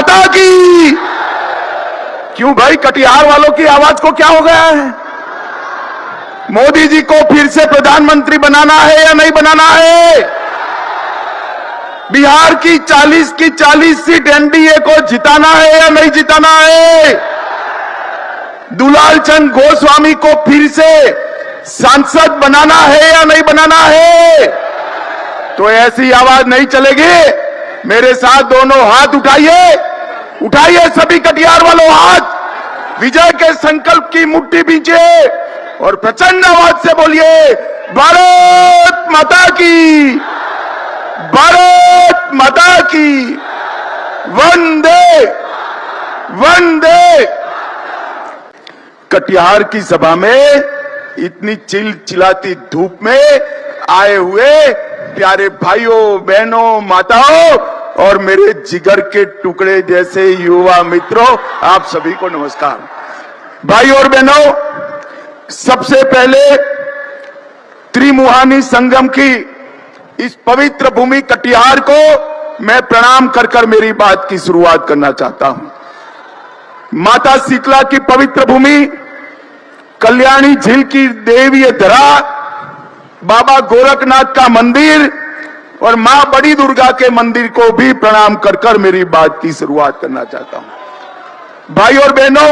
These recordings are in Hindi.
माता की। क्यों भाई, कटिहार वालों की आवाज को क्या हो गया है? मोदी जी को फिर से प्रधानमंत्री बनाना है या नहीं बनाना है? बिहार की 40 सीट एनडीए को जिताना है या नहीं जिताना है? दुलाल चंद गोस्वामी को फिर से सांसद बनाना है या नहीं बनाना है? तो ऐसी आवाज नहीं चलेगी। मेरे साथ दोनों हाथ उठाइए, उठाइए सभी कटिहार वालों हाथ, विजय के संकल्प की मुट्ठी बींचिए और प्रचंड आवाज से बोलिए, भारत माता की, भारत माता की, वंदे वंदे। कटिहार की सभा में इतनी चिलचिलाती धूप में आए हुए प्यारे भाइयों बहनों माताओं और मेरे जिगर के टुकड़े जैसे युवा मित्रों, आप सभी को नमस्कार। भाइयों और बहनों, सबसे पहले त्रिमुहानी संगम की इस पवित्र भूमि कटिहार को मैं प्रणाम कर कर मेरी बात की शुरुआत करना चाहता हूं। माता शीतला की पवित्र भूमि, कल्याणी झील की देवीय धरा, बाबा गोरखनाथ का मंदिर और मां बड़ी दुर्गा के मंदिर को भी प्रणाम कर कर मेरी बात की शुरुआत करना चाहता हूं। भाई और बहनों,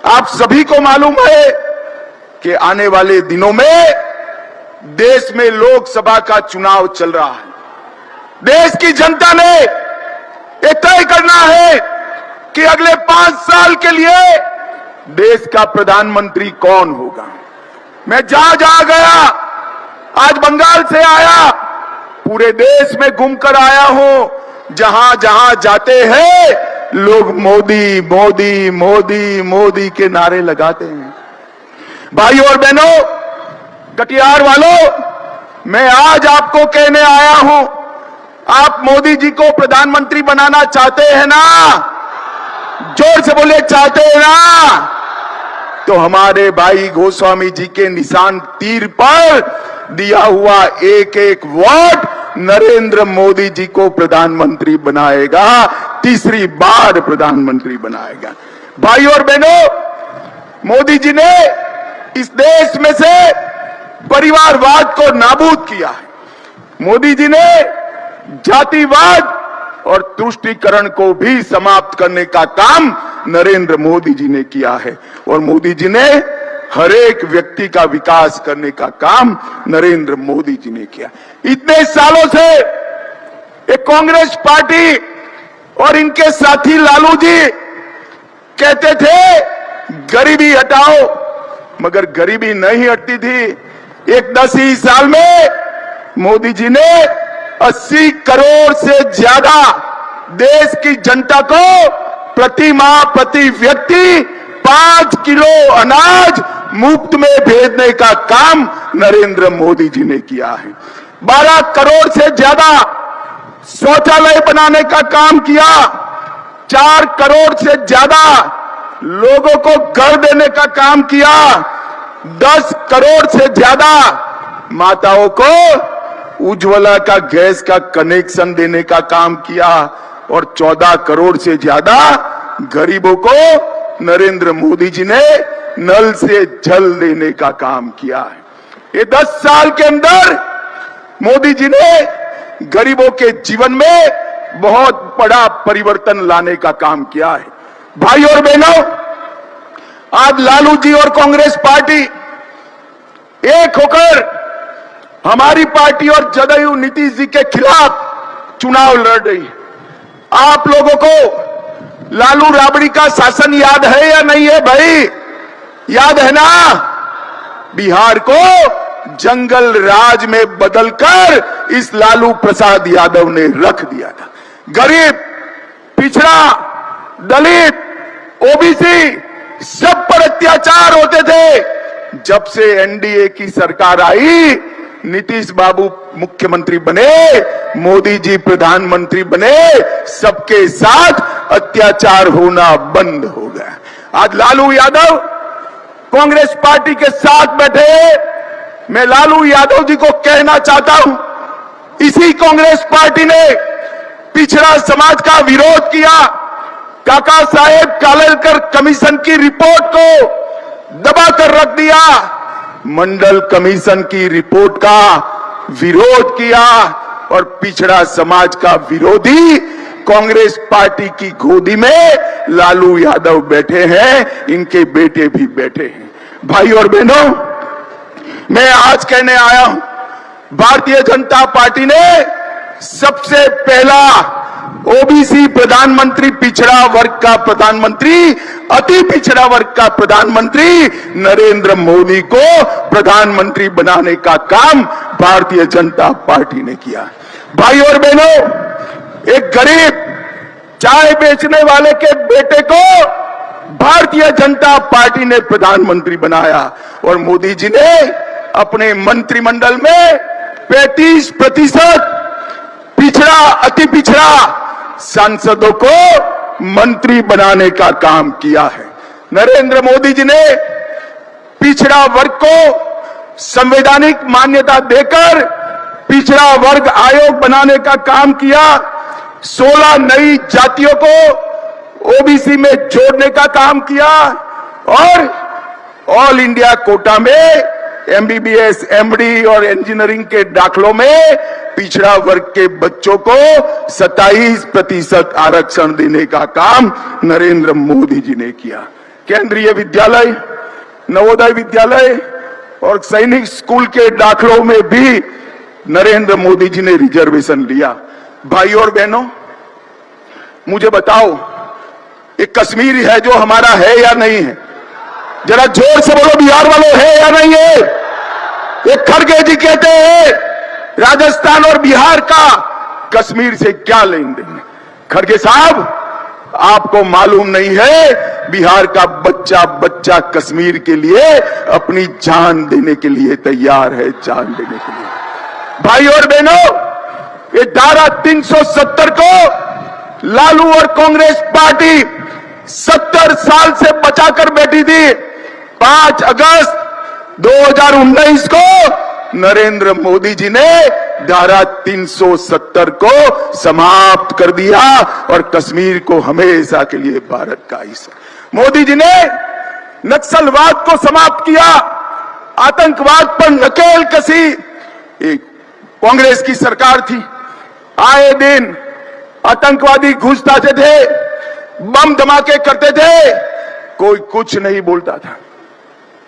आप सभी को मालूम है कि आने वाले दिनों में देश में लोकसभा का चुनाव चल रहा है। देश की जनता ने यह तय करना है कि अगले 5 साल के लिए देश का प्रधानमंत्री कौन होगा। मैं जहां जहां गया, आज बंगाल से आया, पूरे देश में घूमकर आया हूं, जहां जहां जाते हैं लोग मोदी मोदी मोदी मोदी के नारे लगाते हैं। भाइयों और बहनों, कटिहार वालों, मैं आज आपको कहने आया हूं, आप मोदी जी को प्रधानमंत्री बनाना चाहते हैं ना? जोर से बोले, चाहते हैं ना? तो हमारे भाई गोस्वामी जी के निशान तीर पर दिया हुआ एक एक वोट नरेंद्र मोदी जी को प्रधानमंत्री बनाएगा, तीसरी बार प्रधानमंत्री बनाएगा। भाई और बहनों, मोदी जी ने इस देश में से परिवारवाद को नाबूद किया है। मोदी जी ने जातिवाद और तुष्टीकरण को भी समाप्त करने का काम नरेंद्र मोदी जी ने किया है और मोदी जी ने हर एक व्यक्ति का विकास करने का काम नरेंद्र मोदी जी ने किया। इतने सालों से एक कांग्रेस पार्टी और इनके साथी लालू जी कहते थे गरीबी हटाओ, मगर गरीबी नहीं हटती थी। एक 10 ही साल में मोदी जी ने 80 करोड़ से ज्यादा देश की जनता को प्रति माह प्रति व्यक्ति 5 किलो अनाज मुफ्त में भेजने का काम नरेंद्र मोदी जी ने किया है। 12 करोड़ से ज्यादा शौचालय बनाने का काम किया। 4 करोड़ से ज्यादा लोगों को घर देने का काम किया। 10 करोड़ से ज्यादा माताओं को उज्ज्वला का गैस का कनेक्शन देने का काम किया और 14 करोड़ से ज्यादा गरीबों को नरेंद्र मोदी जी ने नल से जल देने का काम किया है। ये 10 साल के अंदर मोदी जी ने गरीबों के जीवन में बहुत बड़ा परिवर्तन लाने का काम किया है। भाई और बहनों, आज लालू जी और कांग्रेस पार्टी एक होकर हमारी पार्टी और जदयू नीतीश जी के खिलाफ चुनाव लड़ रही है। आप लोगों को लालू राबड़ी का शासन याद है या नहीं है? भाई याद है ना? बिहार को जंगल राज में बदलकर इस लालू प्रसाद यादव ने रख दिया था। गरीब, पिछड़ा, दलित, ओबीसी सब पर अत्याचार होते थे। जब से एनडीए की सरकार आई, नीतीश बाबू मुख्यमंत्री बने, मोदी जी प्रधानमंत्री बने, सबके साथ अत्याचार होना बंद हो गया। आज लालू यादव कांग्रेस पार्टी के साथ बैठे। मैं लालू यादव जी को कहना चाहता हूं, इसी कांग्रेस पार्टी ने पिछड़ा समाज का विरोध किया, काका साहेब कालेलकर कमीशन की रिपोर्ट को दबाकर रख दिया, मंडल कमीशन की रिपोर्ट का विरोध किया और पिछड़ा समाज का विरोधी कांग्रेस पार्टी की गोदी में लालू यादव बैठे हैं, इनके बेटे भी बैठे हैं। भाई और बहनों, मैं आज कहने आया हूं, भारतीय जनता पार्टी ने सबसे पहला ओबीसी प्रधानमंत्री, पिछड़ा वर्ग का प्रधानमंत्री, अति पिछड़ा वर्ग का प्रधानमंत्री नरेंद्र मोदी को प्रधानमंत्री बनाने का काम भारतीय जनता पार्टी ने किया। भाई और बहनों, एक गरीब चाय बेचने वाले के बेटे को भारतीय जनता पार्टी ने प्रधानमंत्री बनाया और मोदी जी ने अपने मंत्रिमंडल में 35% पिछड़ा, अति पिछड़ा सांसदों को मंत्री बनाने का काम किया है। नरेंद्र मोदी जी ने पिछड़ा वर्ग को संवैधानिक मान्यता देकर पिछड़ा वर्ग आयोग बनाने का काम किया, 16 नई जातियों को ओबीसी में जोड़ने का काम किया और ऑल इंडिया कोटा में एमबीबीएस, एमडी और इंजीनियरिंग के दाखलों में पिछड़ा वर्ग के बच्चों को 27% आरक्षण देने का काम नरेंद्र मोदी जी ने किया। केंद्रीय विद्यालय, नवोदय विद्यालय और सैनिक स्कूल के दाखलों में भी नरेंद्र मोदी जी ने रिजर्वेशन लिया। भाई और बहनों, मुझे बताओ, ये कश्मीर है जो हमारा है या नहीं है? जरा जोर से बोलो, बिहार वालों है या नहीं है? ये खड़गे जी कहते हैं राजस्थान और बिहार का कश्मीर से क्या लेन देन है? खड़गे साहब, आपको मालूम नहीं है, बिहार का बच्चा बच्चा कश्मीर के लिए अपनी जान देने के लिए तैयार है, जान देने के लिए। भाई और बहनों, ये धारा 370 को लालू और कांग्रेस पार्टी 70 साल से बचाकर बैठी थी। 5 अगस्त 2019 को नरेंद्र मोदी जी ने धारा 370 को समाप्त कर दिया और कश्मीर को हमेशा के लिए भारत का हिस्सा। मोदी जी ने नक्सलवाद को समाप्त किया, आतंकवाद पर नकेल कसी। एक कांग्रेस की सरकार थी, आए दिन आतंकवादी घुस आते थे, बम धमाके करते थे, कोई कुछ नहीं बोलता था।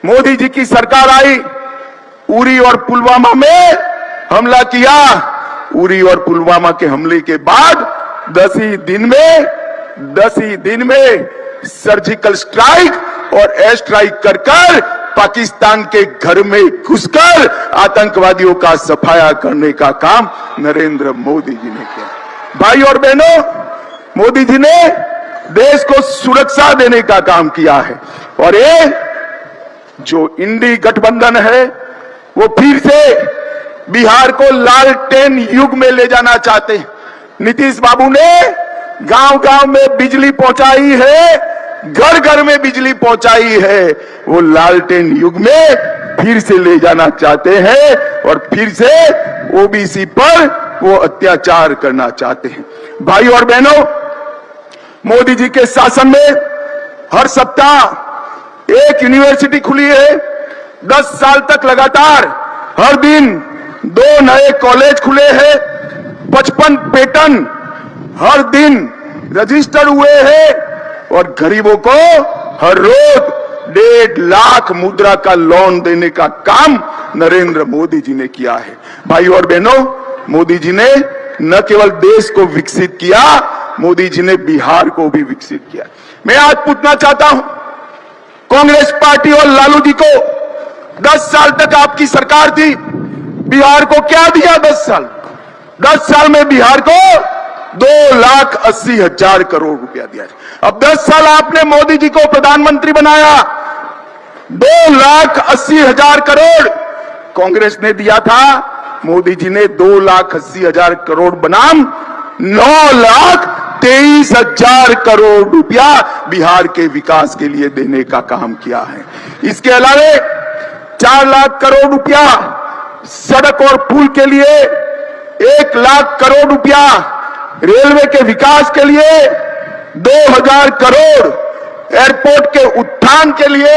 मोदी जी की सरकार आई, उरी और पुलवामा में हमला किया। उरी और पुलवामा के हमले के बाद 10 ही दिन में सर्जिकल स्ट्राइक और एयर स्ट्राइक कर पाकिस्तान के घर में घुसकर आतंकवादियों का सफाया करने का काम नरेंद्र मोदी जी ने किया। भाई और बहनों, मोदी जी ने देश को सुरक्षा देने का काम किया है और ये जो इंडी गठबंधन है वो फिर से बिहार को लालटेन युग में ले जाना चाहते हैं। नीतीश बाबू ने गांव-गांव में बिजली पहुंचाई है, घर घर में बिजली पहुंचाई है, वो लालटेन युग में फिर से ले जाना चाहते हैं और फिर से ओबीसी पर वो अत्याचार करना चाहते हैं। भाई और बहनों, मोदी जी के शासन में हर सप्ताह एक यूनिवर्सिटी खुली है। 10 साल तक लगातार हर दिन 2 नए कॉलेज खुले हैं। 55 पेटेंट हर दिन रजिस्टर हुए हैं और गरीबों को हर रोज 1.5 लाख मुद्रा का लोन देने का काम नरेंद्र मोदी जी ने किया है। भाई और बहनों, मोदी जी ने न केवल देश को विकसित किया, मोदी जी ने बिहार को भी विकसित किया। मैं आज पूछना चाहता हूं, कांग्रेस पार्टी और लालू जी को 10 साल तक आपकी सरकार थी, बिहार को क्या दिया? 10 साल में बिहार को 2,80,000 करोड़ रुपया दिया। अब 10 साल आपने मोदी जी को प्रधानमंत्री बनाया, 2,80,000 करोड़ कांग्रेस ने दिया था, मोदी जी ने 2,80,000 करोड़ बनाम 9,23,000 करोड़ रुपया बिहार के विकास के लिए देने का काम किया है। इसके अलावा 4 लाख करोड़ रुपया सड़क और पुल के लिए, 1 लाख करोड़ रुपया रेलवे के विकास के लिए, 2000 करोड़ एयरपोर्ट के उत्थान के लिए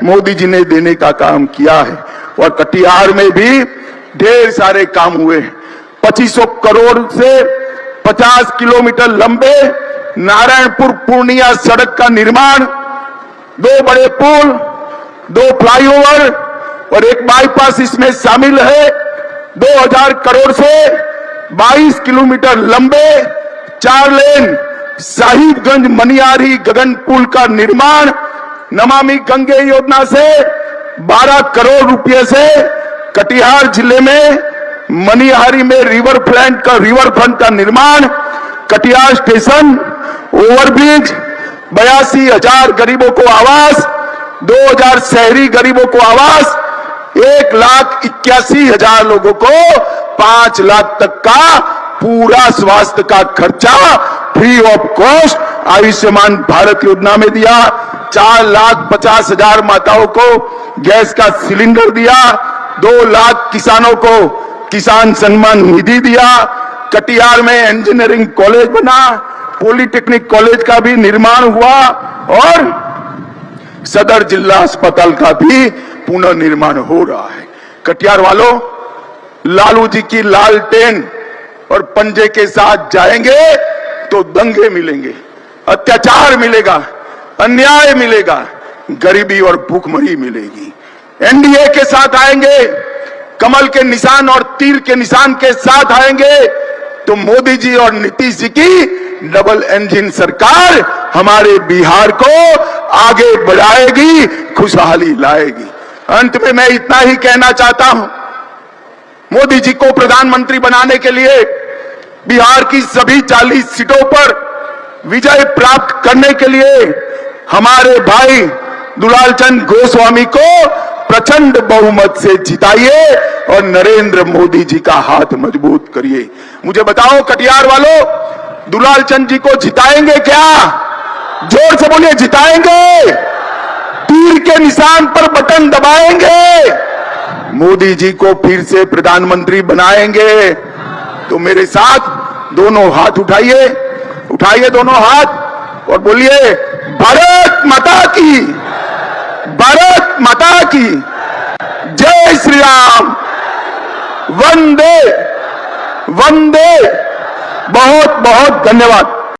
मोदी जी ने देने का काम किया है। और कटिहार में भी ढेर सारे काम हुए। 2500 करोड़ से 50 किलोमीटर लंबे नारायणपुर पूर्णिया सड़क का निर्माण, 2 बड़े पुल, 2 फ्लाईओवर और एक बाईपास इसमें शामिल है। 2000 करोड़ से 22 किलोमीटर लंबे 4 लेन साहिबगंज मनियारी गगन पुल का निर्माण, नमामि गंगे योजना से 12 करोड़ रुपए से कटिहार जिले में मनिहारी में रिवर फ्रंट का निर्माण, कटिहार स्टेशन, ओवरब्रिज, 82,000 गरीबों को आवास, 2000 शहरी गरीबों को आवास, 1,81,000 लोगों को 5 लाख तक का पूरा स्वास्थ्य का खर्चा free of cost Ayushman Bharat योजना में दिया। 4,50,000 माताओं को गैस का सिलेंडर दिया। 2 लाख किसानों को किसान सम्मान निधि दिया। कटिहार में इंजीनियरिंग कॉलेज बना, पॉलिटेक्निक कॉलेज का भी निर्माण हुआ और सदर जिला अस्पताल का भी पुनर्निर्माण हो रहा है। कटिहार वालों, लालू जी की लालटेन और पंजे के साथ जाएंगे तो दंगे मिलेंगे, अत्याचार मिलेगा, अन्याय मिलेगा, गरीबी और भूखमरी मिलेगी। एनडीए के साथ आएंगे, कमल के निशान और तीर के निशान के साथ आएंगे तो मोदी जी और नीतीश जी की डबल इंजन सरकार हमारे बिहार को आगे बढ़ाएगी, खुशहाली लाएगी। अंत में मैं इतना ही कहना चाहता हूं, मोदी जी को प्रधानमंत्री बनाने के लिए बिहार की सभी 40 सीटों पर विजय प्राप्त करने के लिए हमारे भाई दुलाल चंद गोस्वामी को प्रचंड बहुमत से जिताइए और नरेंद्र मोदी जी का हाथ मजबूत करिए। मुझे बताओ कटिहार वालों, दुलाल चंद जी को जिताएंगे क्या? जोर से बोलिए, जिताएंगे? तीर के निशान पर बटन दबाएंगे? मोदी जी को फिर से प्रधानमंत्री बनाएंगे? तो मेरे साथ दोनों हाथ उठाइए, उठाइए दोनों हाथ और बोलिए, भारत माता की, भारत माता की जय श्री राम, वंदे वंदे। बहुत बहुत धन्यवाद।